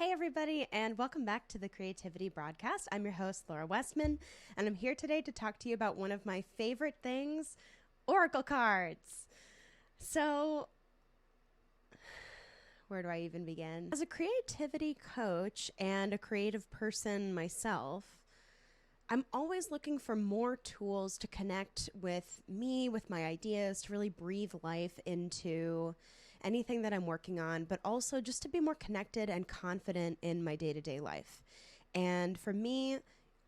Hey everybody, and welcome back to the Creativity Broadcast. I'm your host, Laura Westman, and I'm here today to talk to you about one of my favorite things, Oracle cards. So, where do I even begin? As a creativity coach and a creative person myself, I'm always looking for more tools to connect with me, with my ideas, to really breathe life into anything that I'm working on, but also just to be more connected and confident in my day-to-day life. And for me,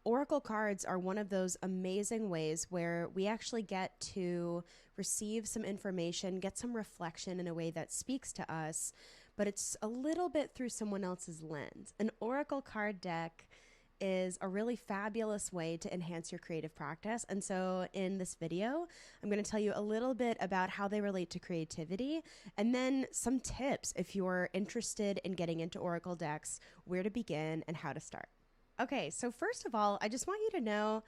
Oracle cards are one of those amazing ways where we actually get to receive some information, get some reflection in a way that speaks to us, but it's a little bit through someone else's lens. An Oracle card deck is a really fabulous way to enhance your creative practice. And so in this video, I'm going to tell you a little bit about how they relate to creativity and then some tips if you're interested in getting into Oracle decks, where to begin and how to start. Okay, so first of all, I just want you to know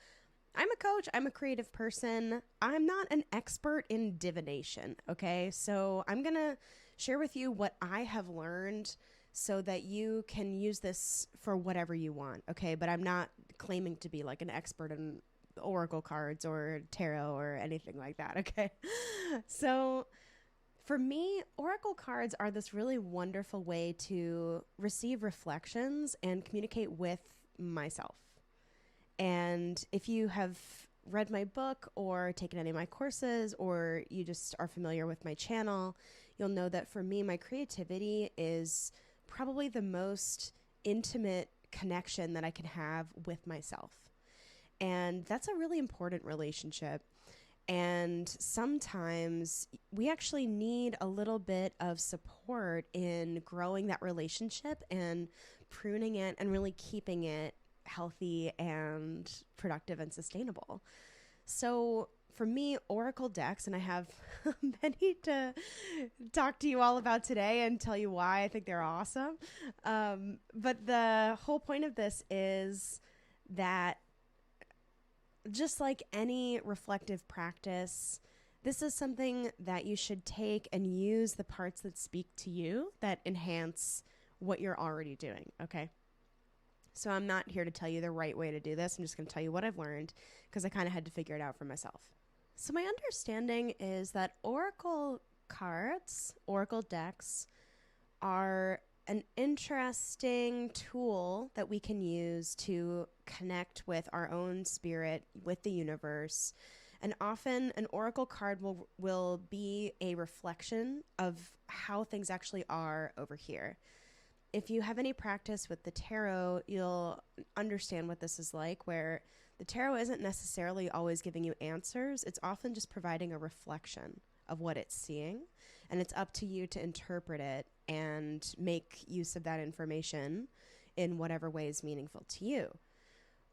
I'm a coach, I'm a creative person. I'm not an expert in divination, okay? So I'm going to share with you what I have learned so that you can use this for whatever you want, okay? But I'm not claiming to be like an expert in Oracle cards or tarot or anything like that, okay? So for me, Oracle cards are this really wonderful way to receive reflections and communicate with myself. And if you have read my book or taken any of my courses, or you just are familiar with my channel, you'll know that for me, my creativity is probably the most intimate connection that I can have with myself. And that's a really important relationship. And sometimes we actually need a little bit of support in growing that relationship and pruning it and really keeping it healthy and productive and sustainable. So for me, Oracle decks, and I have many to talk to you all about today and tell you why I think they're awesome. But the whole point of this is that just like any reflective practice, this is something that you should take and use the parts that speak to you that enhance what you're already doing, okay? So I'm not here to tell you the right way to do this. I'm just going to tell you what I've learned because I kind of had to figure it out for myself. So my understanding is that Oracle cards, Oracle decks, are an interesting tool that we can use to connect with our own spirit, with the universe. And often an Oracle card will be a reflection of how things actually are over here. If you have any practice with the tarot, you'll understand what this is like, where the tarot isn't necessarily always giving you answers. It's often just providing a reflection of what it's seeing, and it's up to you to interpret it and make use of that information in whatever way is meaningful to you.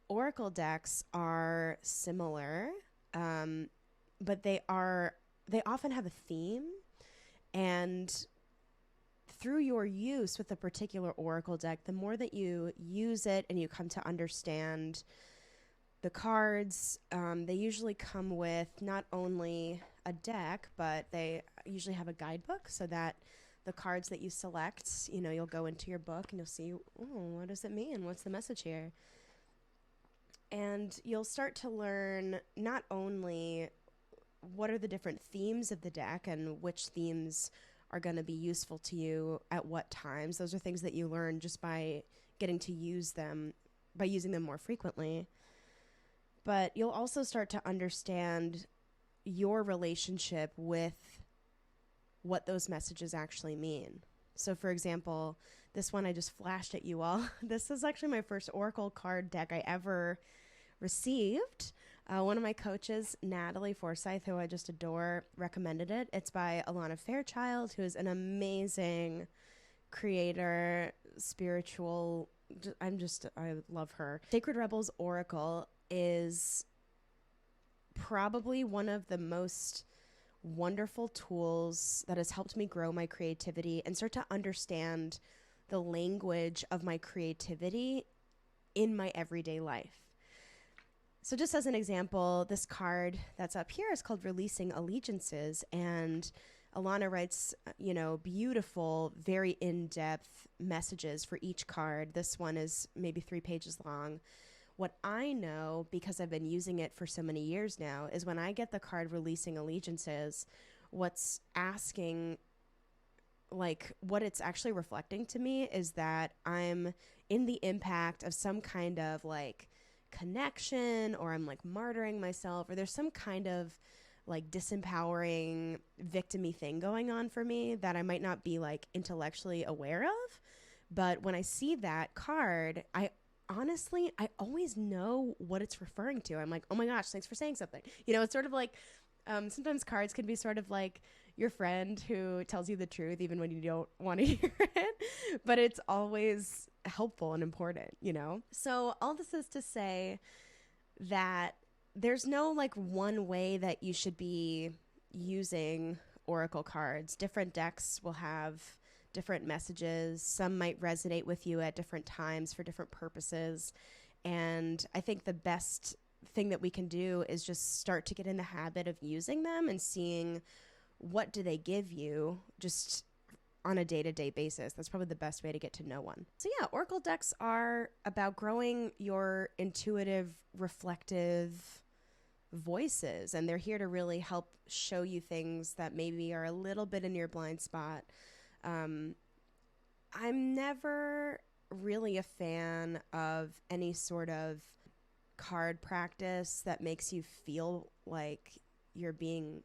Oracle decks are similar, but they often have a theme, and through your use with a particular Oracle deck, the more that you use it and you come to understand the cards, they usually come with not only a deck, but they usually have a guidebook so that the cards that you select, you'll go into your book and you'll see, what does it mean? What's the message here? And you'll start to learn not only what are the different themes of the deck and which themes are going to be useful to you at what times. Those are things that you learn just by getting to use them, by using them more frequently. But you'll also start to understand your relationship with what those messages actually mean. So for example, this one I just flashed at you all. This is actually my first Oracle card deck I ever received. One of my coaches, Natalie Forsyth, who I just adore, recommended it. It's by Alana Fairchild, who is an amazing creator, spiritual. I love her. Sacred Rebels Oracle is probably one of the most wonderful tools that has helped me grow my creativity and start to understand the language of my creativity in my everyday life. So just as an example, this card that's up here is called Releasing Allegiances, and Alana writes, beautiful, very in-depth messages for each card. This one is maybe 3 pages long. What I know, because I've been using it for so many years now, is when I get the card releasing allegiances, what's asking, like, what it's actually reflecting to me is that I'm in the impact of some kind of like connection, or I'm like martyring myself, or there's some kind of like disempowering victim-y thing going on for me that I might not be like intellectually aware of. But when I see that card, I always know what it's referring to. I'm like, oh my gosh, thanks for saying something. It's sort of like, sometimes cards can be sort of like your friend who tells you the truth even when you don't want to hear it, but it's always helpful and important. So all this is to say that there's no like one way that you should be using oracle cards. Different decks will have different messages. Some might resonate with you at different times for different purposes. And I think the best thing that we can do is just start to get in the habit of using them and seeing what do they give you just on a day-to-day basis. That's probably the best way to get to know one. So yeah, oracle decks are about growing your intuitive, reflective voices, and they're here to really help show you things that maybe are a little bit in your blind spot. I'm never really a fan of any sort of card practice that makes you feel like you're being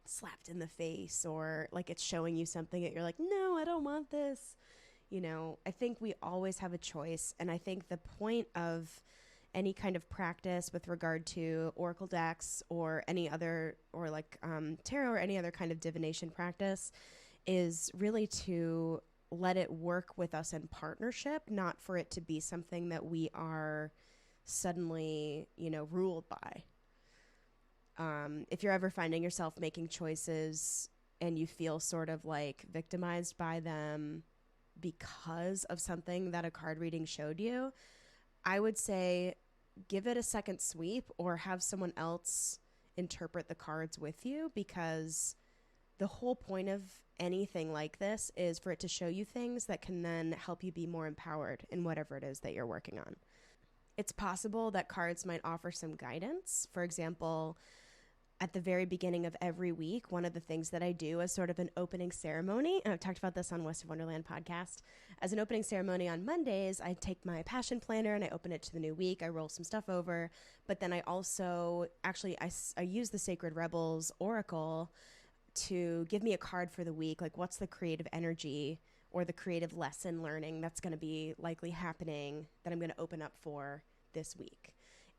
slapped in the face, or like it's showing you something that you're like, no, I don't want this. I think we always have a choice. And I think the point of any kind of practice with regard to oracle decks or any other, or like tarot or any other kind of divination practice, is really to let it work with us in partnership, not for it to be something that we are suddenly, ruled by. If you're ever finding yourself making choices and you feel sort of like victimized by them because of something that a card reading showed you, I would say give it a second sweep, or have someone else interpret the cards with you, because the whole point of anything like this is for it to show you things that can then help you be more empowered in whatever it is that you're working on. It's possible that cards might offer some guidance. For example, at the very beginning of every week, one of the things that I do as sort of an opening ceremony, and I've talked about this on West of Wonderland podcast, as an opening ceremony on Mondays, I take my passion planner and I open it to the new week. I roll some stuff over, but then I also I use the Sacred Rebels Oracle to give me a card for the week. Like, what's the creative energy or the creative lesson learning that's going to be likely happening that I'm going to open up for this week.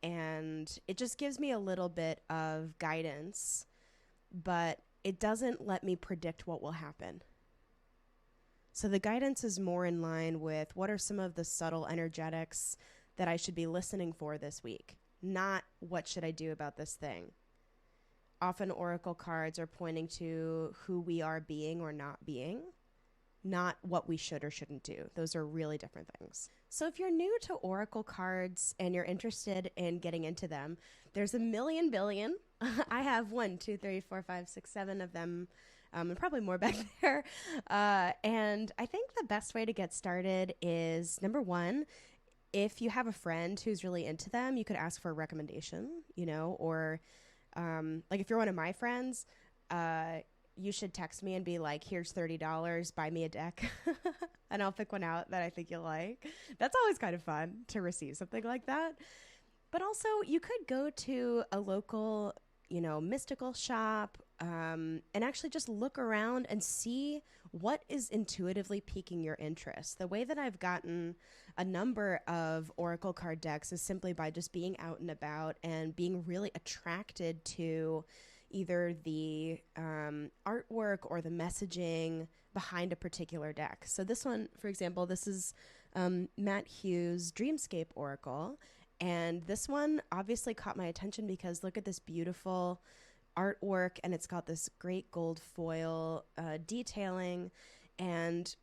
And it just gives me a little bit of guidance, but it doesn't let me predict what will happen. So the guidance is more in line with what are some of the subtle energetics that I should be listening for this week, not what should I do about this thing. Often oracle cards are pointing to who we are being or not being, not what we should or shouldn't do. Those are really different things. So if you're new to oracle cards and you're interested in getting into them, there's a million billion. I have 1, 2, 3, 4, 5, 6, 7 of them, and probably more back there. And I think the best way to get started is, number one, if you have a friend who's really into them, you could ask for a recommendation, or like if you're one of my friends, you should text me and be like, here's $30, buy me a deck. And I'll pick one out that I think you'll like. That's always kind of fun to receive something like that. But also you could go to a local, mystical shop, and actually just look around and see what is intuitively piquing your interest. The way that I've gotten a number of oracle card decks is simply by just being out and about and being really attracted to either the artwork or the messaging behind a particular deck. So this one, for example, this is Matt Hughes' Dreamscape Oracle. And this one obviously caught my attention because look at this beautiful artwork, and it's got this great gold foil detailing. And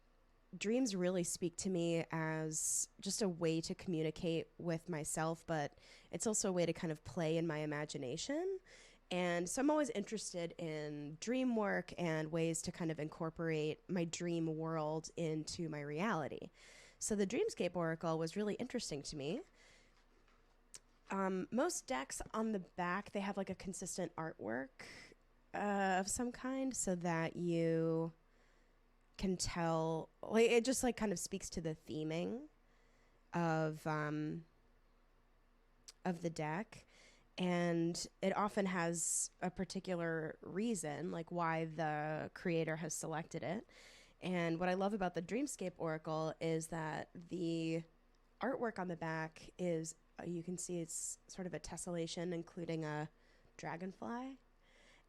dreams really speak to me as just a way to communicate with myself, but it's also a way to kind of play in my imagination. And so I'm always interested in dream work and ways to kind of incorporate my dream world into my reality. So the Dreamscape Oracle was really interesting to me. Most decks on the back, they have like a consistent artwork of some kind so that you can tell, like, it just like kind of speaks to the theming of the deck, and it often has a particular reason, like why the creator has selected it. And what I love about the Dreamscape Oracle is that the artwork on the back is, you can see it's sort of a tessellation, including a dragonfly.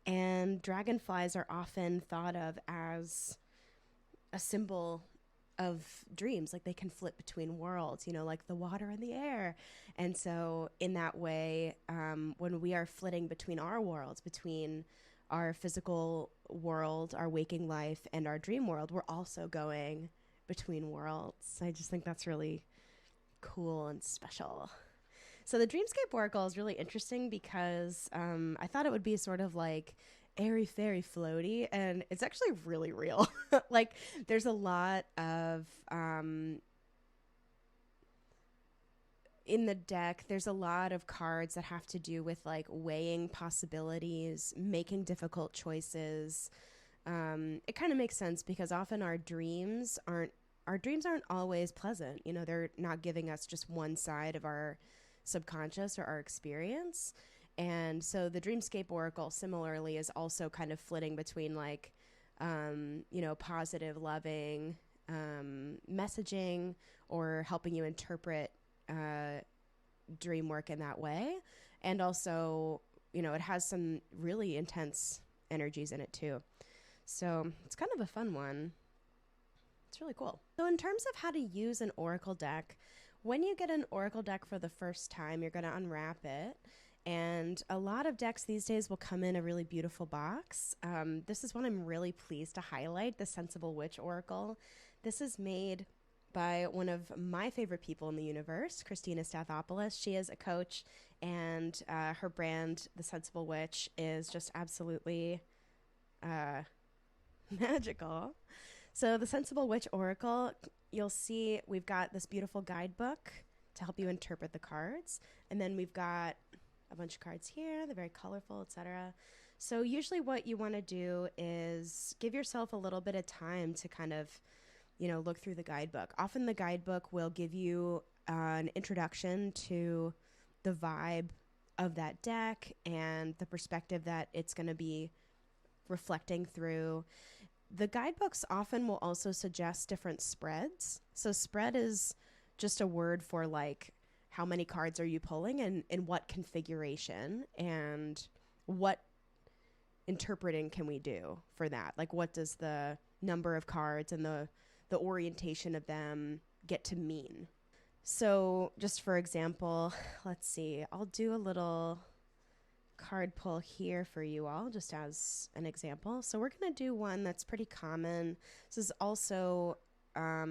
And dragonflies are often thought of as a symbol of dreams, like they can flip between worlds, you know, like the water and the air. And so in that way, when we are flitting between our worlds, between our physical world, our waking life, and our dream world, we're also going between worlds. I just think that's really cool and special. So the Dreamscape Oracle is really interesting because I thought it would be sort of like airy fairy floaty, and it's actually really real. Like there's a lot of in the deck, there's a lot of cards that have to do with like weighing possibilities, making difficult choices. It kind of makes sense because often our dreams aren't always pleasant. You know, they're not giving us just one side of our subconscious or our experience. And so the Dreamscape Oracle similarly is also kind of flitting between like, you know, positive, loving messaging, or helping you interpret dream work in that way. And also, you know, it has some really intense energies in it too. So it's kind of a fun one. It's really cool. So in terms of how to use an Oracle deck, when you get an Oracle deck for the first time, you're going to unwrap it. And a lot of decks these days will come in a really beautiful box. This is one I'm really pleased to highlight, the Sensible Witch Oracle. This is made by one of my favorite people in the universe, Christina Stathopoulos. She is a coach, and her brand, The Sensible Witch, is just absolutely magical. So the Sensible Witch Oracle, you'll see we've got this beautiful guidebook to help you interpret the cards. And then we've got a bunch of cards here. They're very colorful, etc. So usually what you want to do is give yourself a little bit of time to kind of, you know, look through the guidebook. Often the guidebook will give you an introduction to the vibe of that deck and the perspective that it's going to be reflecting through. The guidebooks often will also suggest different spreads. So spread is just a word for like how many cards are you pulling and in what configuration, and what interpreting can we do for that? Like what does the number of cards and the orientation of them get to mean? So just for example, let's see, I'll do a little card pull here for you all just as an example. So we're going to do one that's pretty common. This is also a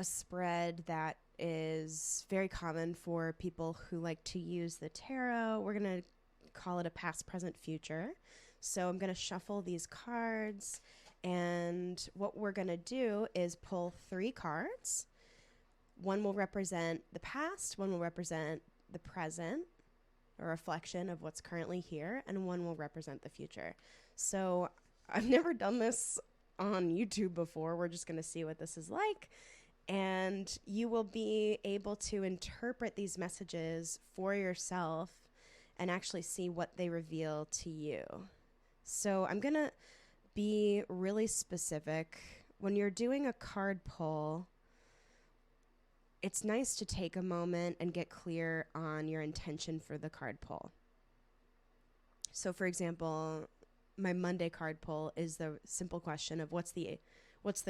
spread that is very common for people who like to use the tarot. We're going to call it a past, present, future. So I'm going to shuffle these cards, and what we're going to do is pull 3 cards. One will represent the past, one will represent the present, a reflection of what's currently here, and one will represent the future. So I've never done this on YouTube before. We're just going to see what this is like. And you will be able to interpret these messages for yourself and actually see what they reveal to you. So I'm going to be really specific. When you're doing a card pull, it's nice to take a moment and get clear on your intention for the card pull. So for example, my Monday card pull is the simple question of what's the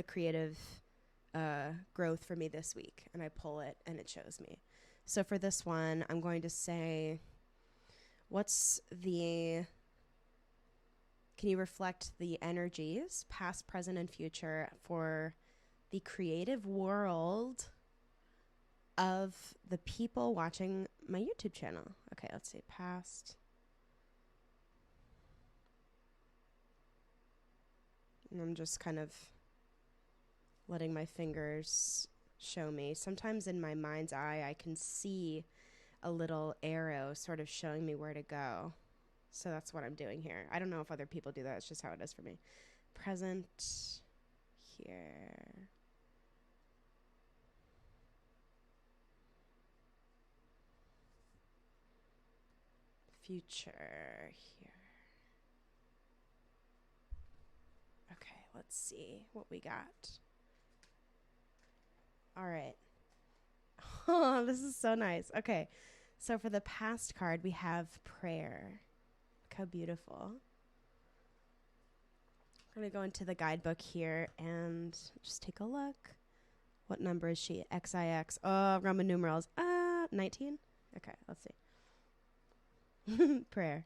creative growth for me this week, and I pull it and it shows me. So for this one, I'm going to say, can you reflect the energies, past, present, and future, for the creative world of the people watching my YouTube channel? Okay, let's see, past, And I'm just kind of letting my fingers show me. Sometimes in my mind's eye, I can see a little arrow sort of showing me where to go. So that's what I'm doing here. I don't know if other people do that. It's just how it is for me. Present here. Future here. Okay, let's see what we got. All right. Oh, this is so nice. Okay, so for the past card, we have prayer. Look how beautiful. I'm going to go into the guidebook here and just take a look. What number is she? XIX. Oh, Roman numerals. 19? Okay, let's see. Prayer.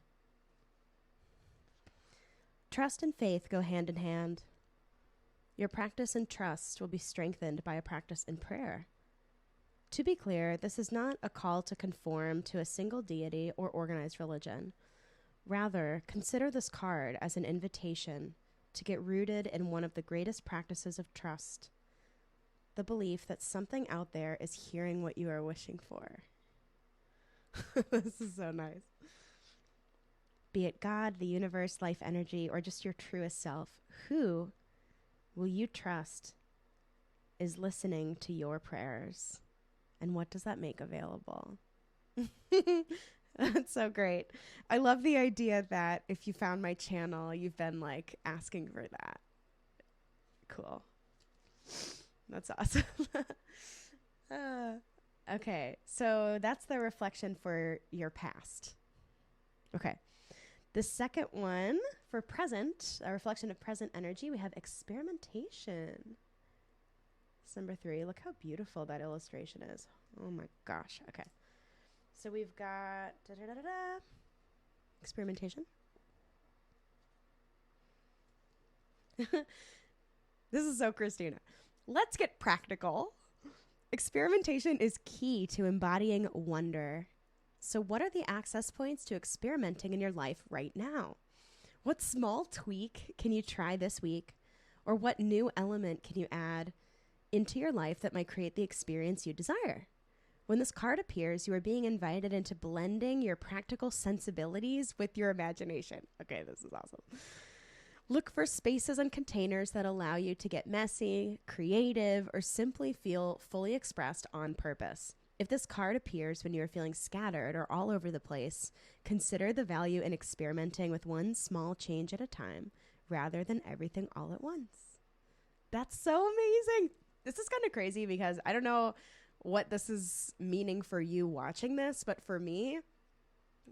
Trust and faith go hand in hand. Your practice in trust will be strengthened by a practice in prayer. To be clear, this is not a call to conform to a single deity or organized religion. Rather, consider this card as an invitation to get rooted in one of the greatest practices of trust, the belief that something out there is hearing what you are wishing for. This is so nice. Be it God, the universe, life energy, or just your truest self, who will you trust is listening to your prayers? And what does that make available? That's so great. I love the idea that if you found my channel, you've been like asking for that. Cool. That's awesome. Okay, so that's the reflection for your past. Okay. The second one for present, a reflection of present energy, we have experimentation. It's number 3. Look how beautiful that illustration is. Oh my gosh. Okay. So we've got experimentation. This is so Christina. Let's get practical. Experimentation is key to embodying wonder. So what are the access points to experimenting in your life right now? What small tweak can you try this week? Or what new element can you add into your life that might create the experience you desire? When this card appears, you are being invited into blending your practical sensibilities with your imagination. Okay, this is awesome. Look for spaces and containers that allow you to get messy, creative, or simply feel fully expressed on purpose. If this card appears when you are feeling scattered or all over the place, consider the value in experimenting with one small change at a time rather than everything all at once. That's so amazing. This is kind of crazy because I don't know what this is meaning for you watching this, but for me,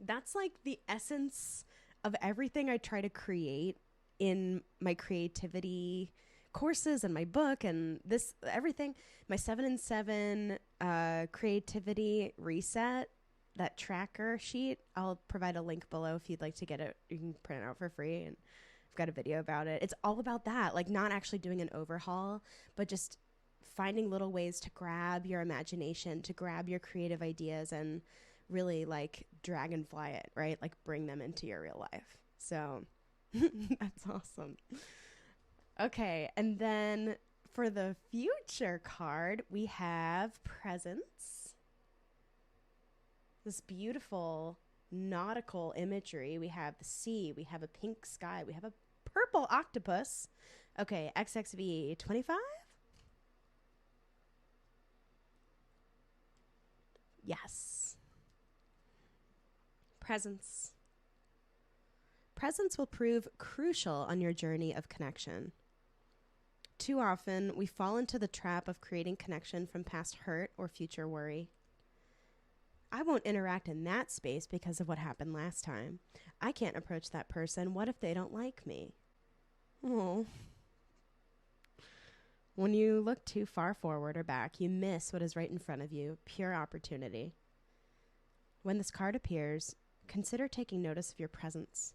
that's like the essence of everything I try to create in my creativity courses and my book and this everything. My 7 and 7 creativity reset, that tracker sheet, I'll provide a link below if you'd like to get it. You can print it out for free, and I've got a video about it. It's all about that, like not actually doing an overhaul, but just finding little ways to grab your imagination, to grab your creative ideas and really like dragonfly it, right? Like bring them into your real life. So that's awesome. Okay, and then for the future card, we have presence. This beautiful nautical imagery. We have the sea, we have a pink sky, we have a purple octopus. Okay, XXV 25? Yes. Presence. Presence will prove crucial on your journey of connection. Too often, we fall into the trap of creating connection from past hurt or future worry. I won't interact in that space because of what happened last time. I can't approach that person. What if they don't like me? Oh. When you look too far forward or back, you miss what is right in front of you, pure opportunity. When this card appears, consider taking notice of your presence.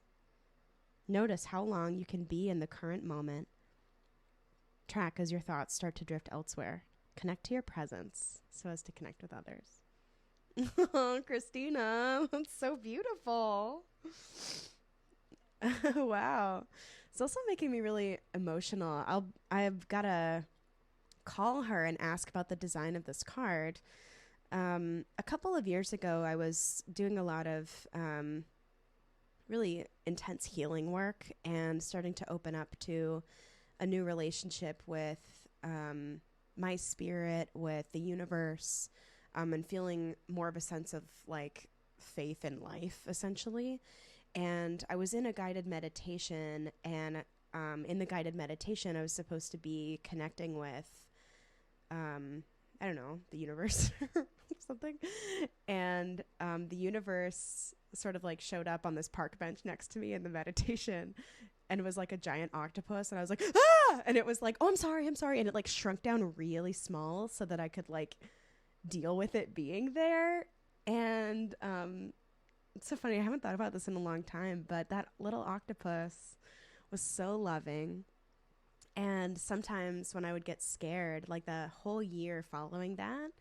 Notice how long you can be in the current moment. Track as your thoughts start to drift elsewhere. Connect to your presence so as to connect with others. Oh, Christina, that's so beautiful. Wow. It's also making me really emotional. I've got to call her and ask about the design of this card. A couple of years ago, I was doing a lot of really intense healing work and starting to open up to a new relationship with my spirit, with the universe, and feeling more of a sense of like faith in life, essentially. And I was in a guided meditation, and in the guided meditation, I was supposed to be connecting with, I don't know, the universe or something. And the universe sort of like showed up on this park bench next to me in the meditation, and it was like a giant octopus. And I was like, ah! And it was like, oh, I'm sorry. And it like shrunk down really small so that I could like deal with it being there. And it's so funny. I haven't thought about this in a long time, but that little octopus was so loving. And sometimes when I would get scared, like the whole year following that,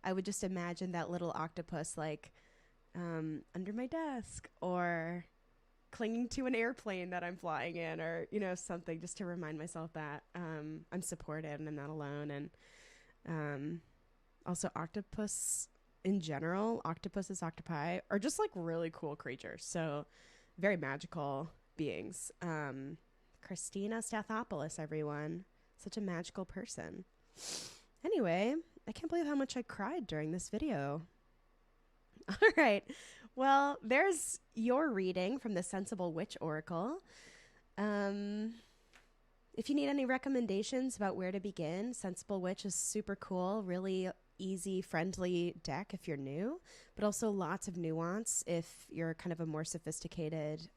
I would just imagine that little octopus like under my desk or clinging to an airplane that I'm flying in, or, you know, something, just to remind myself that I'm supported and I'm not alone. And also octopus in general, octopuses, octopi are just like really cool creatures. So very magical beings. Christina Stathopoulos, everyone. Such a magical person. Anyway, I can't believe how much I cried during this video. All right. Well, there's your reading from the Sensible Witch Oracle. If you need any recommendations about where to begin, Sensible Witch is super cool, really easy, friendly deck if you're new, but also lots of nuance if you're kind of a more sophisticated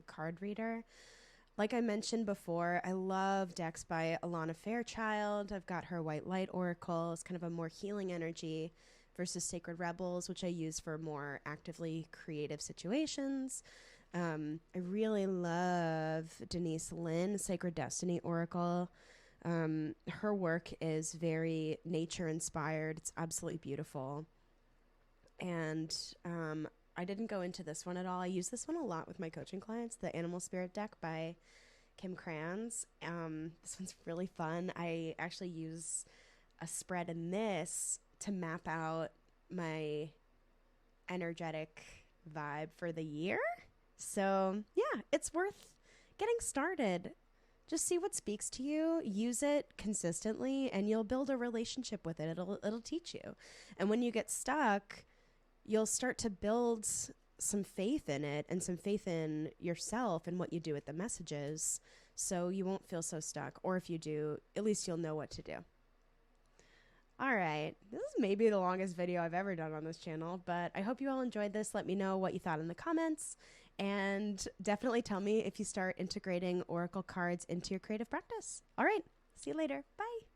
card reader. Like I mentioned before, I love decks by Alana Fairchild. I've got her White Light Oracle. It's kind of a more healing energy versus Sacred Rebels, which I use for more actively creative situations. I really love Denise Linn, Sacred Destiny Oracle. Her work is very nature inspired. It's absolutely beautiful. And I didn't go into this one at all. I use this one a lot with my coaching clients, the Animal Spirit deck by Kim Kranz. This one's really fun. I actually use a spread in this to map out my energetic vibe for the year. So yeah, it's worth getting started. Just see what speaks to you, use it consistently, and you'll build a relationship with it. It'll teach you. And when you get stuck, you'll start to build some faith in it and some faith in yourself and what you do with the messages, so you won't feel so stuck. Or if you do, at least you'll know what to do. All right. This is maybe the longest video I've ever done on this channel, but I hope you all enjoyed this. Let me know what you thought in the comments, and definitely tell me if you start integrating oracle cards into your creative practice. All right. See you later. Bye.